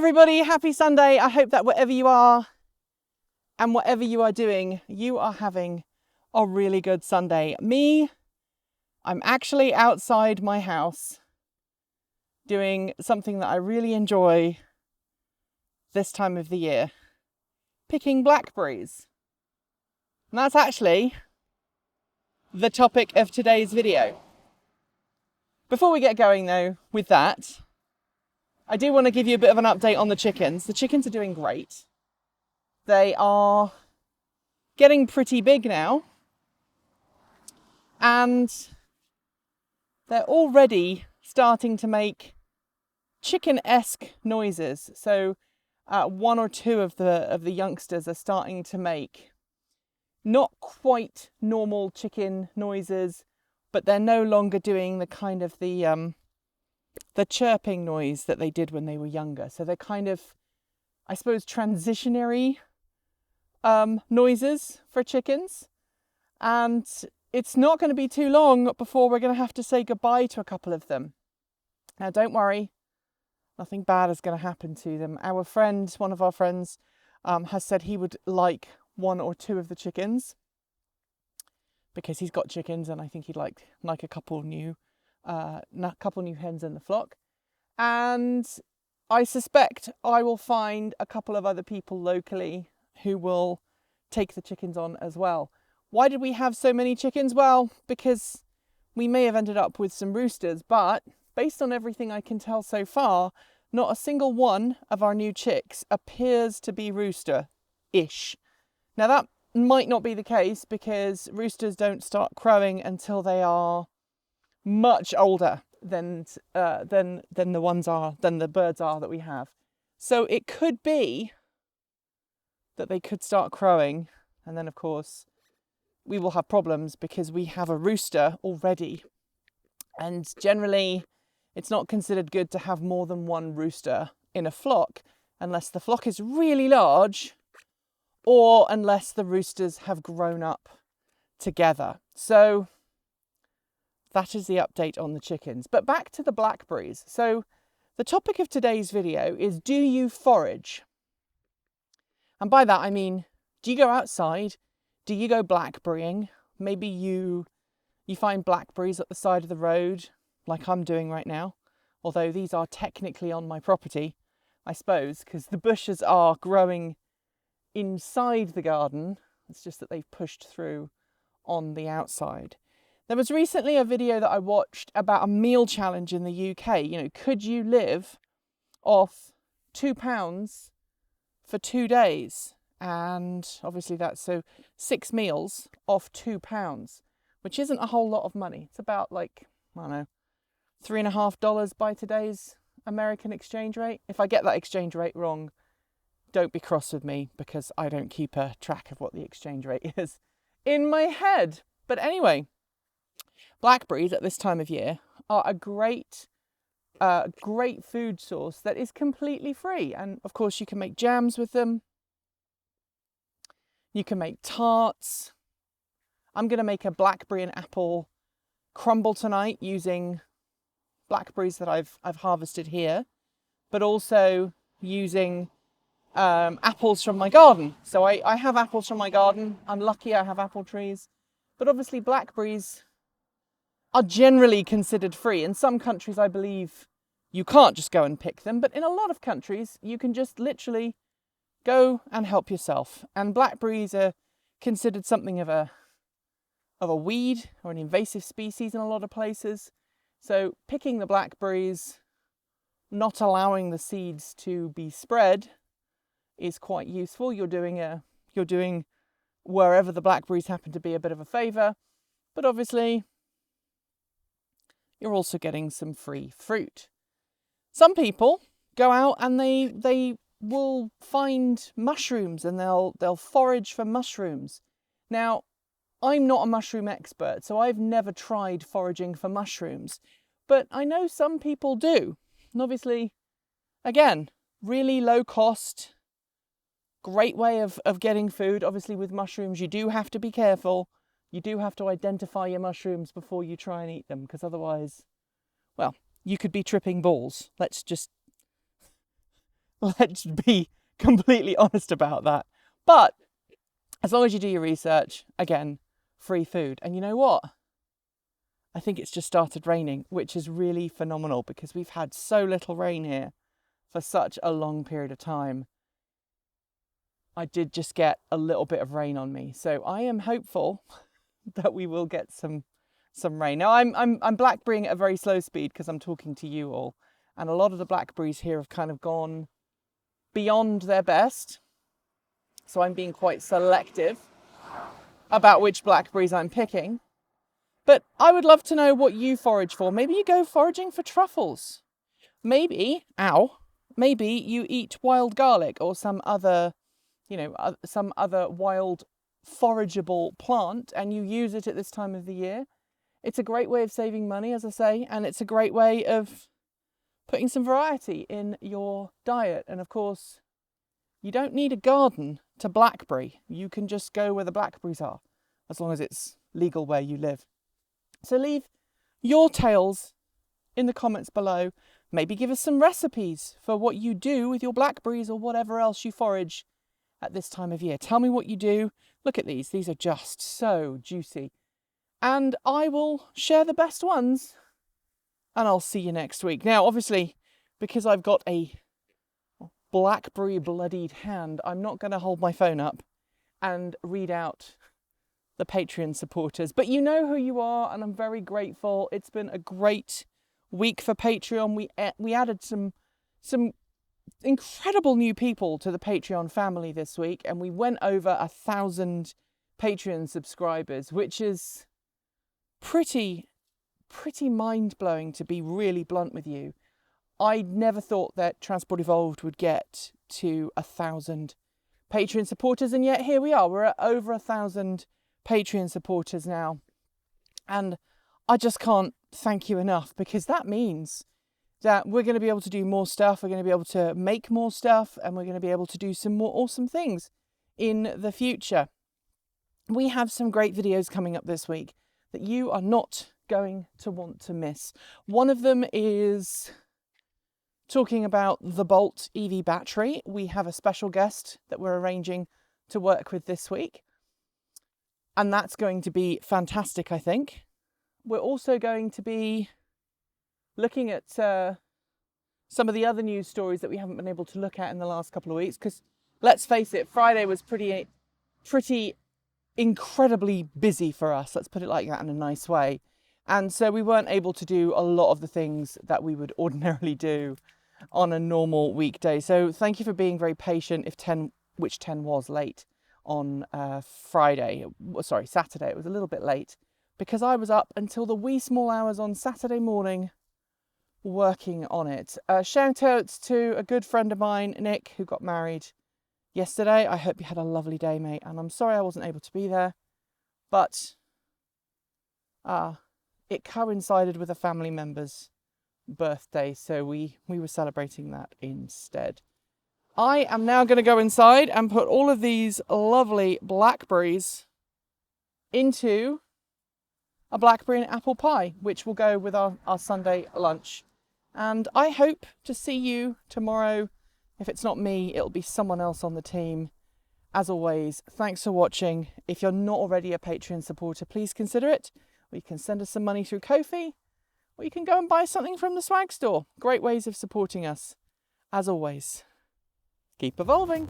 Everybody, happy Sunday. I hope that wherever you are and whatever you are doing, you are having a really good Sunday. I'm actually outside my house doing something that I really enjoy this time of the year, picking blackberries. And that's actually the topic of today's video. Before we get going though with that, I do want to give you a bit of an update on the chickens. The chickens are doing great. They are getting pretty big now. And they're already starting to make chicken-esque noises. So one or two of the youngsters are starting to make not quite normal chicken noises, but they're no longer doing the kind of the chirping noise that they did when they were younger. So they're kind of, I suppose, transitionary noises for chickens. And it's not going to be too long before we're going to have to say goodbye to a couple of them. Now, don't worry, nothing bad is going to happen to them. One of our friends, has said he would like one or two of the chickens because he's got chickens, and I think he'd like a couple new hens in the flock. And I suspect I will find a couple of other people locally who will take the chickens on as well. Why did we have so many chickens? Well, because we may have ended up with some roosters, but based on everything I can tell so far, not a single one of our new chicks appears to be rooster-ish. Now that might not be the case because roosters don't start crowing until they are much older than the birds are that we have. So it could be that they could start crowing, and then of course we will have problems because we have a rooster already. And generally it's not considered good to have more than one rooster in a flock unless the flock is really large or unless the roosters have grown up together. So that is the update on the chickens. But back to the blackberries. So the topic of today's video is, do you forage? And by that I mean, do you go outside? Do you go blackberrying? Maybe you find blackberries at the side of the road, like I'm doing right now. Although these are technically on my property, I suppose, because the bushes are growing inside the garden. It's just that they've pushed through on the outside. There was recently a video that I watched about a meal challenge in the UK. You know, could you live off £2 for 2 days? And obviously that's so 6 meals off £2, which isn't a whole lot of money. It's about like, I don't know, $3.50 by today's American exchange rate. If I get that exchange rate wrong, don't be cross with me because I don't keep a track of what the exchange rate is in my head. But anyway, blackberries at this time of year are a great food source that is completely free. And of course you can make jams with them. You can make tarts. I'm going to make a blackberry and apple crumble tonight using blackberries that I've harvested here, but also using apples from my garden. So I have apples from my garden. I'm lucky I have apple trees. But obviously blackberries are generally considered free. In some countries, I believe you can't just go and pick them, but in a lot of countries, you can just literally go and help yourself. And blackberries are considered something of a weed or an invasive species in a lot of places. So picking the blackberries, not allowing the seeds to be spread, is quite useful. You're doing wherever the blackberries happen to be a bit of a favour, but obviously you're also getting some free fruit. Some people go out and they will find mushrooms and they'll forage for mushrooms. Now, I'm not a mushroom expert, so I've never tried foraging for mushrooms, but I know some people do. And obviously, again, really low cost, great way of getting food. Obviously with mushrooms, you do have to be careful. You do have to identify your mushrooms before you try and eat them, because otherwise, well, you could be tripping balls. Let's just Let's be completely honest about that. But as long as you do your research, again, free food. And you know what? I think it's just started raining, which is really phenomenal because we've had so little rain here for such a long period of time. I did just get a little bit of rain on me, so I am hopeful that we will get some rain. Now I'm blackberrying at a very slow speed because I'm talking to you all, and a lot of the blackberries here have kind of gone beyond their best, so I'm being quite selective about which blackberries I'm picking. But I would love to know what you forage for. Maybe you go foraging for truffles. Maybe you eat wild garlic or some other wild forageable plant, and you use it at this time of the year. It's a great way of saving money, as I say, and it's a great way of putting some variety in your diet. And of course, you don't need a garden to blackberry. You can just go where the blackberries are, as long as it's legal where you live. So leave your tales in the comments below. Maybe give us some recipes for what you do with your blackberries or whatever else you forage at this time of year. Tell me what you do. Look at these. These are just so juicy. And I will share the best ones. And I'll see you next week. Now, obviously, because I've got a blackberry bloodied hand, I'm not going to hold my phone up and read out the Patreon supporters. But you know who you are, and I'm very grateful. It's been a great week for Patreon. We added some incredible new people to the Patreon family this week, and we went over 1,000 Patreon subscribers, which is pretty mind-blowing, to be really blunt with you. I never thought that Transport Evolved would get to 1,000 Patreon supporters, and yet here we are. We're at over 1,000 Patreon supporters now, and I just can't thank you enough, because that means that we're going to be able to do more stuff, we're going to be able to make more stuff, and we're going to be able to do some more awesome things in the future. We have some great videos coming up this week that you are not going to want to miss. One of them is talking about the Bolt EV battery. We have a special guest that we're arranging to work with this week, and that's going to be fantastic, I think. We're also going to be looking at some of the other news stories that we haven't been able to look at in the last couple of weeks, because let's face it, Friday was pretty incredibly busy for us, let's put it like that in a nice way, and so we weren't able to do a lot of the things that we would ordinarily do on a normal weekday. So thank you for being very patient which 10 was late on Saturday. It was a little bit late because I was up until the wee small hours on Saturday morning working on it. Shout outs to a good friend of mine, Nick, who got married yesterday. I hope you had a lovely day, mate, and I'm sorry I wasn't able to be there, but it coincided with a family member's birthday, so we were celebrating that instead. I am now going to go inside and put all of these lovely blackberries into a blackberry and apple pie, which will go with our Sunday lunch. And I hope to see you tomorrow. If it's not me, it'll be someone else on the team. As always, thanks for watching. If you're not already a Patreon supporter, please consider it. Or you can send us some money through Ko-fi, or you can go and buy something from the swag store. Great ways of supporting us. As always, keep evolving.